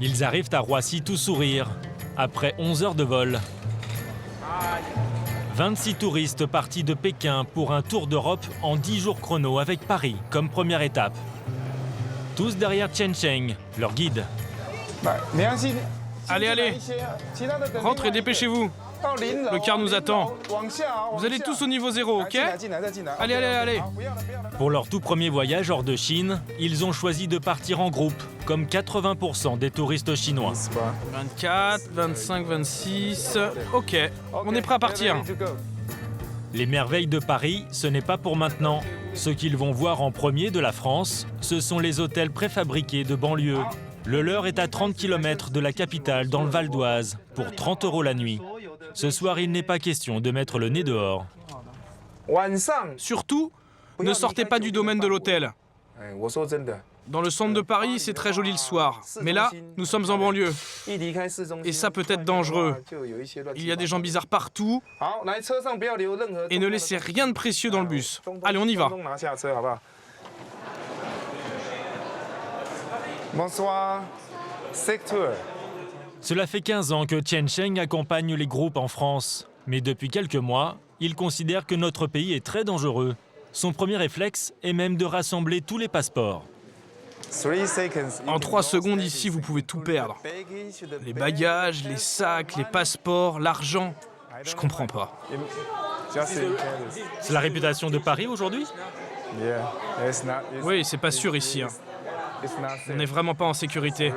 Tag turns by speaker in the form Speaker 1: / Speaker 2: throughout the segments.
Speaker 1: Ils arrivent à Roissy tout sourire, après 11 heures de vol. 26 touristes partis de Pékin pour un tour d'Europe en 10 jours chrono avec Paris comme première étape. Tous derrière Chen Cheng, leur guide.
Speaker 2: Allez, allez, rentrez, dépêchez-vous. Le car nous attend. Vous allez tous au niveau 0, ok? Allez, allez, allez.
Speaker 1: Pour leur tout premier voyage hors de Chine, ils ont choisi de partir en groupe, comme 80% des touristes chinois.
Speaker 2: 24, 25, 26... Ok, on est prêt à partir.
Speaker 1: Les merveilles de Paris, ce n'est pas pour maintenant. Ce qu'ils vont voir en premier de la France, ce sont les hôtels préfabriqués de banlieue. Le leur est à 30 km de la capitale, dans le Val d'Oise, pour 30 € la nuit. Ce soir, il n'est pas question de mettre le nez dehors.
Speaker 2: Surtout, ne sortez pas du domaine de l'hôtel. Dans le centre de Paris, c'est très joli le soir. Mais là, nous sommes en banlieue. Et ça peut être dangereux. Il y a des gens bizarres partout. Et ne laissez rien de précieux dans le bus. Allez, on y va.
Speaker 3: Bonsoir. Secteur.
Speaker 1: Cela fait 15 ans que Chen Cheng accompagne les groupes en France. Mais depuis quelques mois, il considère que notre pays est très dangereux. Son premier réflexe est même de rassembler tous les passeports.
Speaker 2: En 3 secondes ici, vous pouvez tout perdre. Les bagages, les sacs, les passeports, l'argent. Je comprends pas.
Speaker 1: C'est la réputation de Paris aujourd'hui?
Speaker 2: Oui, c'est pas sûr ici. On n'est vraiment pas en sécurité.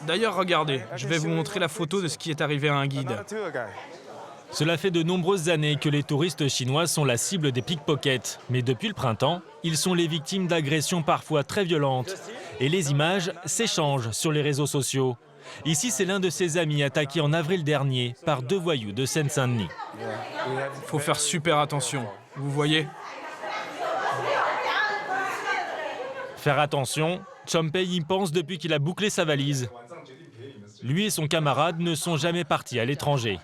Speaker 2: D'ailleurs, regardez, je vais vous montrer la photo de ce qui est arrivé à un guide.
Speaker 1: Cela fait de nombreuses années que les touristes chinois sont la cible des pickpockets. Mais depuis le printemps, ils sont les victimes d'agressions parfois très violentes. Et les images s'échangent sur les réseaux sociaux. Ici, c'est l'un de ses amis attaqué en avril dernier par 2 voyous de Seine-Saint-Denis.
Speaker 2: Faut faire super attention, vous voyez?
Speaker 1: Faire attention, Chompei y pense depuis qu'il a bouclé sa valise. Lui et son camarade ne sont jamais partis à l'étranger.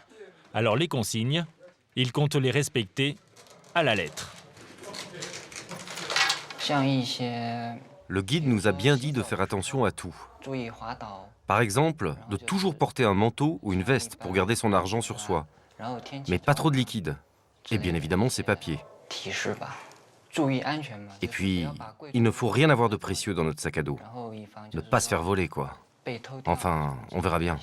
Speaker 1: Alors les consignes, il compte les respecter à la lettre.
Speaker 4: Le guide nous a bien dit de faire attention à tout. Par exemple, de toujours porter un manteau ou une veste pour garder son argent sur soi. Mais pas trop de liquide. Et bien évidemment ses papiers. Et puis, il ne faut rien avoir de précieux dans notre sac à dos. Ne pas se faire voler, quoi. Enfin, on verra bien.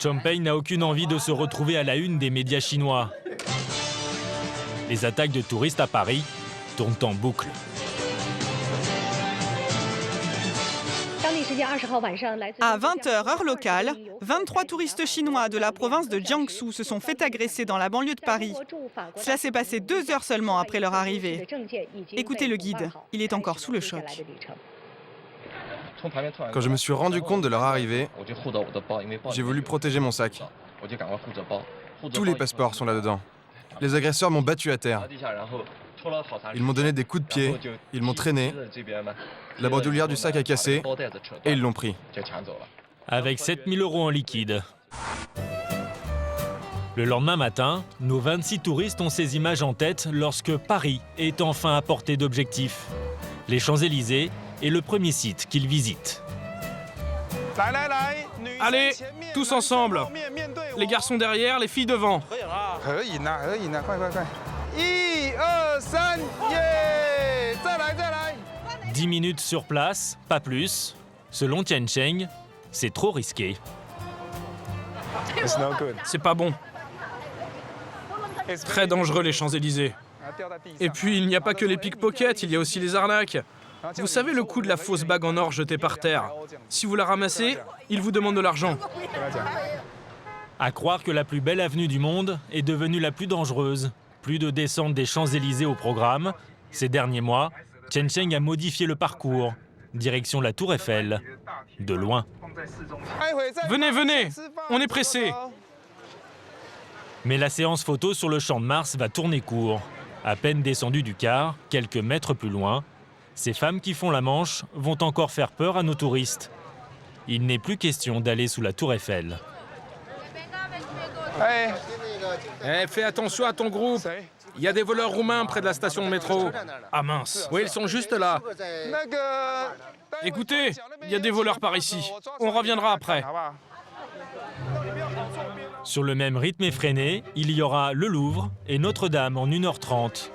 Speaker 1: Chompei n'a aucune envie de se retrouver à la une des médias chinois. Les attaques de touristes à Paris tournent en boucle.
Speaker 5: À 20h, heure locale, 23 touristes chinois de la province de Jiangsu se sont fait agresser dans la banlieue de Paris. Cela s'est passé 2 heures seulement après leur arrivée. Écoutez le guide, il est encore sous le choc.
Speaker 6: Quand je me suis rendu compte de leur arrivée, j'ai voulu protéger mon sac. Tous les passeports sont là-dedans. Les agresseurs m'ont battu à terre. Ils m'ont donné des coups de pied, ils m'ont traîné. La bandoulière du sac a cassé et ils l'ont pris.
Speaker 1: Avec 7 000 € en liquide. Le lendemain matin, nos 26 touristes ont ces images en tête lorsque Paris est enfin à portée d'objectif. Les Champs-Élysées est le premier site qu'ils visitent.
Speaker 2: Allez, tous ensemble. Les garçons derrière, les filles devant.
Speaker 1: 10 minutes sur place, pas plus. Selon Chen Cheng, c'est trop risqué.
Speaker 2: C'est pas bon. Très dangereux les Champs-Élysées. Et puis, il n'y a pas que les pickpockets, il y a aussi les arnaques. Vous savez le coût de la fausse bague en or jetée par terre? Si vous la ramassez, ils vous demandent de l'argent.
Speaker 1: À croire que la plus belle avenue du monde est devenue la plus dangereuse. Plus de descente des Champs-Élysées au programme. Ces derniers mois, Chen Cheng a modifié le parcours. Direction la Tour Eiffel. De loin.
Speaker 2: Venez, venez, on est pressés.
Speaker 1: Mais la séance photo sur le Champ de Mars va tourner court. À peine descendu du car, quelques mètres plus loin, ces femmes qui font la manche vont encore faire peur à nos touristes. Il n'est plus question d'aller sous la Tour Eiffel.
Speaker 2: Fais attention à ton groupe. Il y a des voleurs roumains près de la station de métro. Ah mince. Oui, ils sont juste là. Écoutez, il y a des voleurs par ici. On reviendra après.
Speaker 1: Sur le même rythme effréné, il y aura le Louvre et Notre-Dame en 1h30.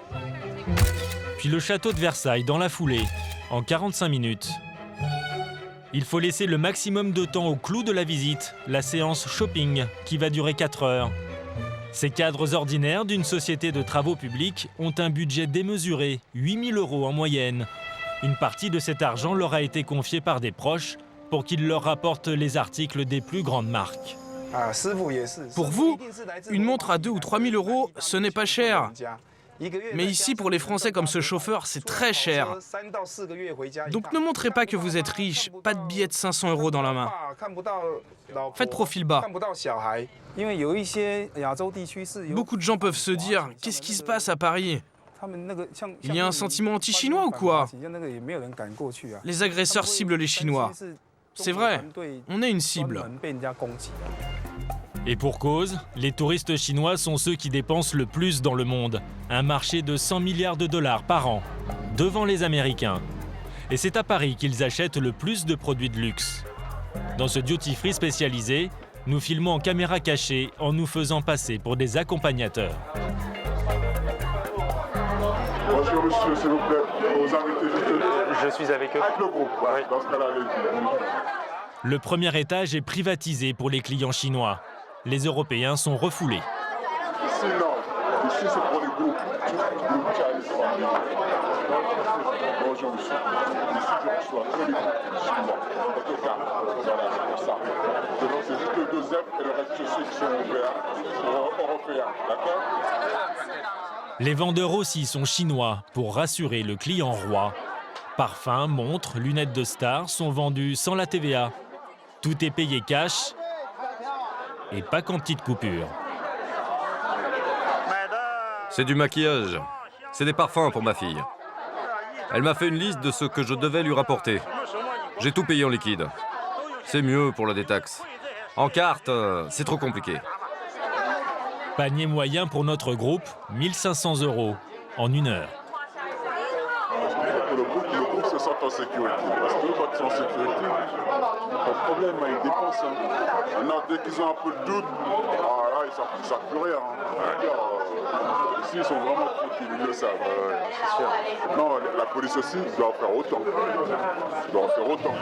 Speaker 1: Puis le château de Versailles dans la foulée, en 45 minutes. Il faut laisser le maximum de temps au clou de la visite, la séance shopping, qui va durer 4 heures. Ces cadres ordinaires d'une société de travaux publics ont un budget démesuré, 8 000 € en moyenne. Une partie de cet argent leur a été confiée par des proches pour qu'ils leur rapportent les articles des plus grandes marques.
Speaker 2: Pour vous, une montre à 2 ou 3 000 €, ce n'est pas cher. Mais ici, pour les Français comme ce chauffeur, c'est très cher. Donc ne montrez pas que vous êtes riche, pas de billets de 500 € dans la main. Faites profil bas. Beaucoup de gens peuvent se dire, qu'est-ce qui se passe à Paris ? Il y a un sentiment anti-chinois ou quoi ? Les agresseurs ciblent les Chinois. C'est vrai, on est une cible.
Speaker 1: Et pour cause, les touristes chinois sont ceux qui dépensent le plus dans le monde. Un marché de 100 milliards de dollars par an, devant les Américains. Et c'est à Paris qu'ils achètent le plus de produits de luxe. Dans ce duty-free spécialisé, nous filmons en caméra cachée en nous faisant passer pour des accompagnateurs.
Speaker 7: Bonjour monsieur, s'il vous plaît, vous invitez juste...
Speaker 3: Je suis avec eux.
Speaker 7: Avec le groupe, oui. Dans ce cas-là, allez-y.
Speaker 1: Le premier étage est privatisé pour les clients chinois. Les Européens sont refoulés.
Speaker 7: Ici, non. Ici, c'est pour les groupes. Groupe Chinese Family. Bonjour, monsieur. Ici, je reçois tous les groupes chinois. Autocar. Voilà, c'est pour ça. Donc, c'est juste le deuxième et le reste, je sais qu'ils sont européens. D'accord?
Speaker 1: Les vendeurs aussi sont chinois pour rassurer le client roi. Parfums, montres, lunettes de star sont vendus sans la TVA. Tout est payé cash et pas qu'en petites coupures.
Speaker 4: C'est du maquillage. C'est des parfums pour ma fille. Elle m'a fait une liste de ce que je devais lui rapporter. J'ai tout payé en liquide. C'est mieux pour la détaxe. En carte, c'est trop compliqué.
Speaker 1: Panier moyen pour notre groupe, 1 500 € en 1 heure.
Speaker 7: Le groupe se sent en sécurité. Parce que quand ils sont en sécurité, pas de problème, ils dépensent. Maintenant, dès qu'ils ont un peu de doute, là, ils ne savent plus rien. Ici, ils sont vraiment tranquilles, ils le savent. C'est sûr. Non, la police aussi doit en faire autant. Doit en faire autant.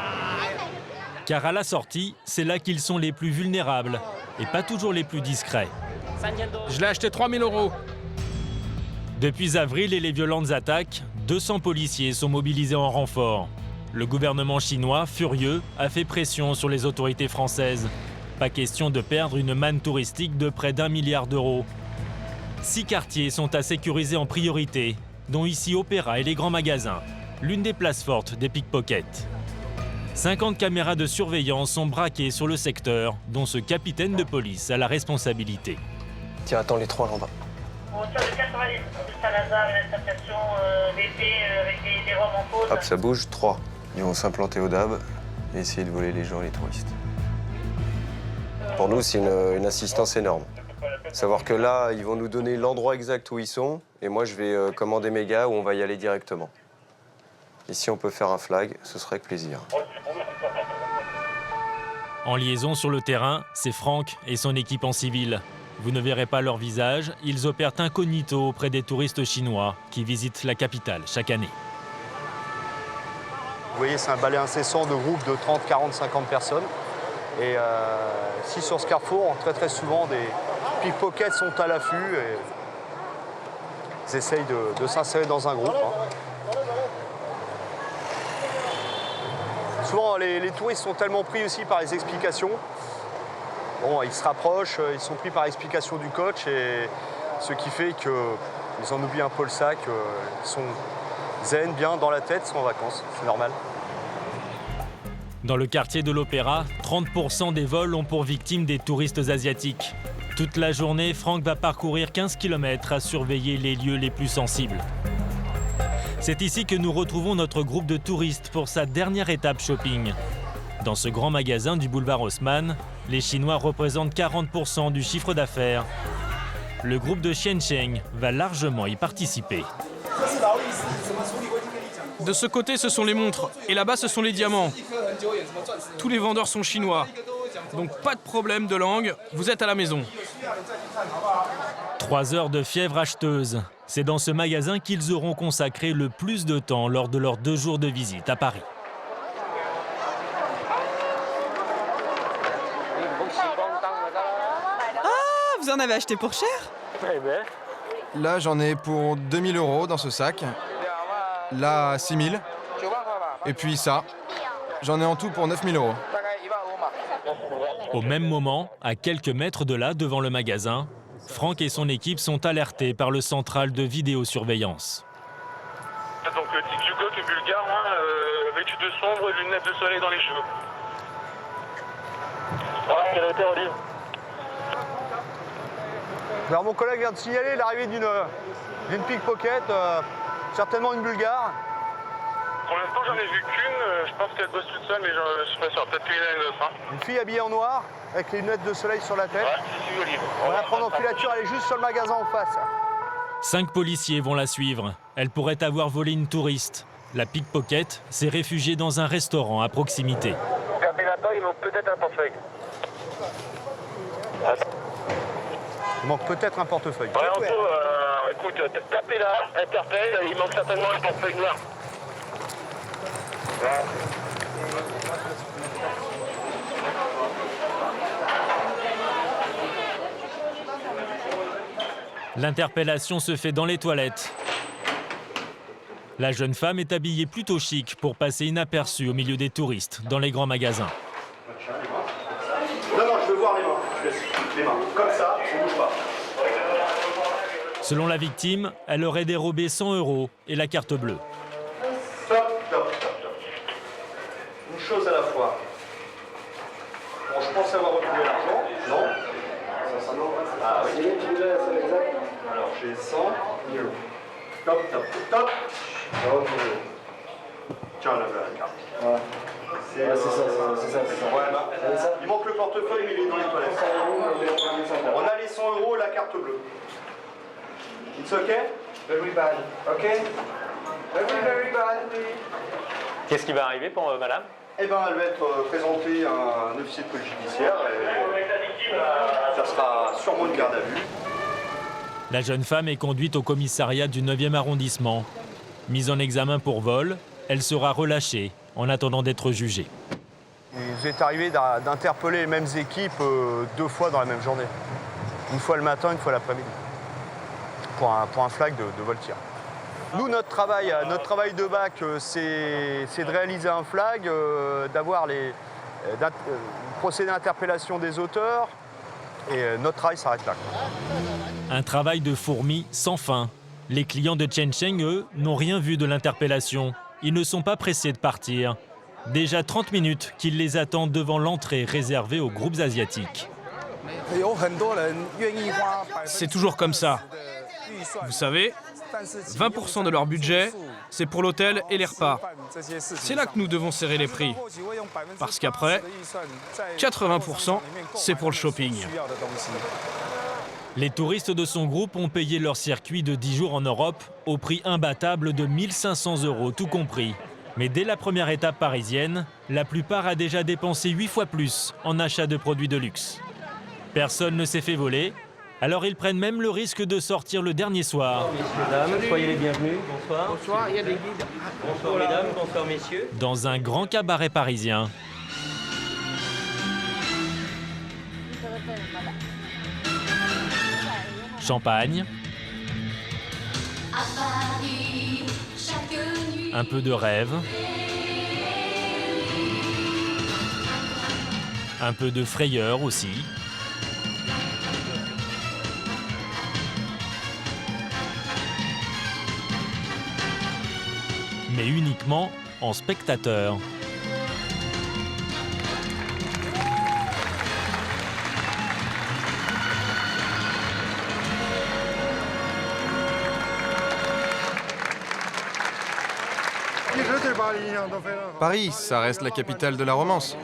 Speaker 1: Car à la sortie, c'est là qu'ils sont les plus vulnérables et pas toujours les plus discrets.
Speaker 2: Je l'ai acheté 3 000 €.
Speaker 1: Depuis avril et les violentes attaques, 200 policiers sont mobilisés en renfort. Le gouvernement chinois, furieux, a fait pression sur les autorités françaises. Pas question de perdre une manne touristique de près d'1 milliard d'euros. 6 quartiers sont à sécuriser en priorité, dont ici Opéra et les grands magasins, l'une des places fortes des pickpockets. 50 caméras de surveillance sont braquées sur le secteur, dont ce capitaine de police a la responsabilité.
Speaker 8: Tiens, attends les 3 là-bas.
Speaker 9: Sur le 90, Saint-Lazare, une interception BP avec des robes en pause.
Speaker 8: Hop, ça bouge, 3. Ils vont s'implanter au DAB et essayer de voler les gens et les touristes. Pour nous, c'est une assistance énorme. Savoir que là, ils vont nous donner l'endroit exact où ils sont et moi, je vais commander mes gars où on va y aller directement. Et si on peut faire un flag, ce serait avec plaisir.
Speaker 1: En liaison sur le terrain, c'est Franck et son équipe en civil. Vous ne verrez pas leur visage, ils opèrent incognito auprès des touristes chinois qui visitent la capitale chaque année.
Speaker 10: Vous voyez, c'est un balai incessant de groupes de 30, 40, 50 personnes. Et si sur ce carrefour, très souvent, des pickpockets sont à l'affût et ils essayent de s'insérer dans un groupe. Souvent, les touristes sont tellement pris aussi par les explications. Bon, ils se rapprochent, ils sont pris par l'explication du coach, et ce qui fait qu'ils en oublient un peu le sac. Ils sont zen, bien dans la tête, ils sont en vacances, c'est normal.
Speaker 1: Dans le quartier de l'Opéra, 30% des vols ont pour victime des touristes asiatiques. Toute la journée, Franck va parcourir 15 km à surveiller les lieux les plus sensibles. C'est ici que nous retrouvons notre groupe de touristes pour sa dernière étape shopping. Dans ce grand magasin du boulevard Haussmann, les Chinois représentent 40% du chiffre d'affaires. Le groupe de Xiancheng va largement y participer.
Speaker 2: De ce côté, ce sont les montres, et là-bas, ce sont les diamants. Tous les vendeurs sont chinois, donc pas de problème de langue, vous êtes à la maison.
Speaker 1: 3 heures de fièvre acheteuse. C'est dans ce magasin qu'ils auront consacré le plus de temps lors de leurs 2 jours de visite à Paris.
Speaker 5: Ah, vous en avez acheté pour cher?
Speaker 6: Là, j'en ai pour 2000 € dans ce sac. Là, 6000. Et puis ça, j'en ai en tout pour 9000 €.
Speaker 1: Au même moment, à quelques mètres de là, devant le magasin, Franck et son équipe sont alertés par le central de vidéosurveillance.
Speaker 11: Donc TikTok est bulgare, vêtu de sombre, lunettes de soleil dans les cheveux. Voilà, quelle était Olive?
Speaker 10: Alors mon collègue vient de signaler l'arrivée d'une pickpocket, certainement une bulgare.
Speaker 11: Pour l'instant, j'en ai vu qu'une. Je pense qu'elle bosse toute seule, mais je suis pas sûr. Peut-être qu'il y en a une autre.
Speaker 10: Une fille habillée en noir, avec les lunettes de soleil sur la tête.
Speaker 11: Ouais, c'est Olive.
Speaker 10: On va la prendre en filature, elle est juste sur le magasin en face.
Speaker 1: 5 policiers vont la suivre. Elle pourrait avoir volé une touriste. La pickpocket s'est réfugiée dans un restaurant à proximité.
Speaker 11: Regardez là-bas, il manque peut-être un portefeuille.
Speaker 10: Il manque peut-être un portefeuille.
Speaker 11: Ouais, écoute, tapez là, interpelle, il manque certainement un portefeuille noir.
Speaker 1: L'interpellation se fait dans les toilettes. La jeune femme est habillée plutôt chic pour passer inaperçue au milieu des touristes dans les grands magasins.
Speaker 10: Non, je veux voir les mains. Je laisse les mains. Comme ça, on ne bouge pas.
Speaker 1: Selon la victime, elle aurait dérobé 100 € et la carte bleue.
Speaker 10: Stop. Une chose à la fois. Bon, je pense avoir retrouvé l'argent. Non. Ah oui. Alors j'ai 100 €. Top. Tiens, là, la carte. Ouais. C'est ça. Ouais, il manque le portefeuille, mais il est dans les toilettes. On a les 100 € et la carte bleue. It's okay? Very bad. Okay? Very bad.
Speaker 12: Qu'est-ce qui va arriver pour madame?
Speaker 10: Eh ben, elle va être présentée à un officier de police judiciaire et ça sera sûrement une garde à vue.
Speaker 1: La jeune femme est conduite au commissariat du 9e arrondissement. Mise en examen pour vol, elle sera relâchée en attendant d'être jugée.
Speaker 10: Il nous est arrivé d'interpeller les mêmes équipes 2 fois dans la même journée. Une fois le matin, une fois l'après-midi. Pour un flag de vol-tir. Nous, notre travail de bac, c'est de réaliser un flag, d'avoir procéder à l'interpellation des auteurs, et notre travail s'arrête là.
Speaker 1: Un travail de fourmi sans fin. Les clients de Xiancheng, eux, n'ont rien vu de l'interpellation. Ils ne sont pas pressés de partir. Déjà 30 minutes qu'ils les attendent devant l'entrée réservée aux groupes asiatiques.
Speaker 2: C'est toujours comme ça. Vous savez, 20% de leur budget, c'est pour l'hôtel et les repas. C'est là que nous devons serrer les prix. Parce qu'après, 80%, c'est pour le shopping.
Speaker 1: Les touristes de son groupe ont payé leur circuit de 10 jours en Europe au prix imbattable de 1 500 € tout compris. Mais dès la première étape parisienne, la plupart a déjà dépensé 8 fois plus en achat de produits de luxe. Personne ne s'est fait voler, alors ils prennent même le risque de sortir le dernier soir.
Speaker 12: Mesdames, soyez les bienvenus. Bonsoir. Bonsoir, il y a des guides. Bonsoir mesdames, bonsoir messieurs.
Speaker 1: Dans un grand cabaret parisien. Champagne. Un peu de rêve. Un peu de frayeur aussi. Mais uniquement en spectateur.
Speaker 6: Paris, ça reste la capitale de la romance.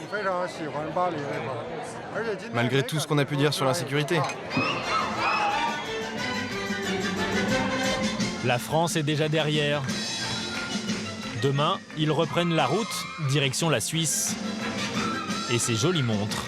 Speaker 6: Malgré tout ce qu'on a pu dire sur l'insécurité.
Speaker 1: La France est déjà derrière. Demain, ils reprennent la route, direction la Suisse. Et ces jolies montres.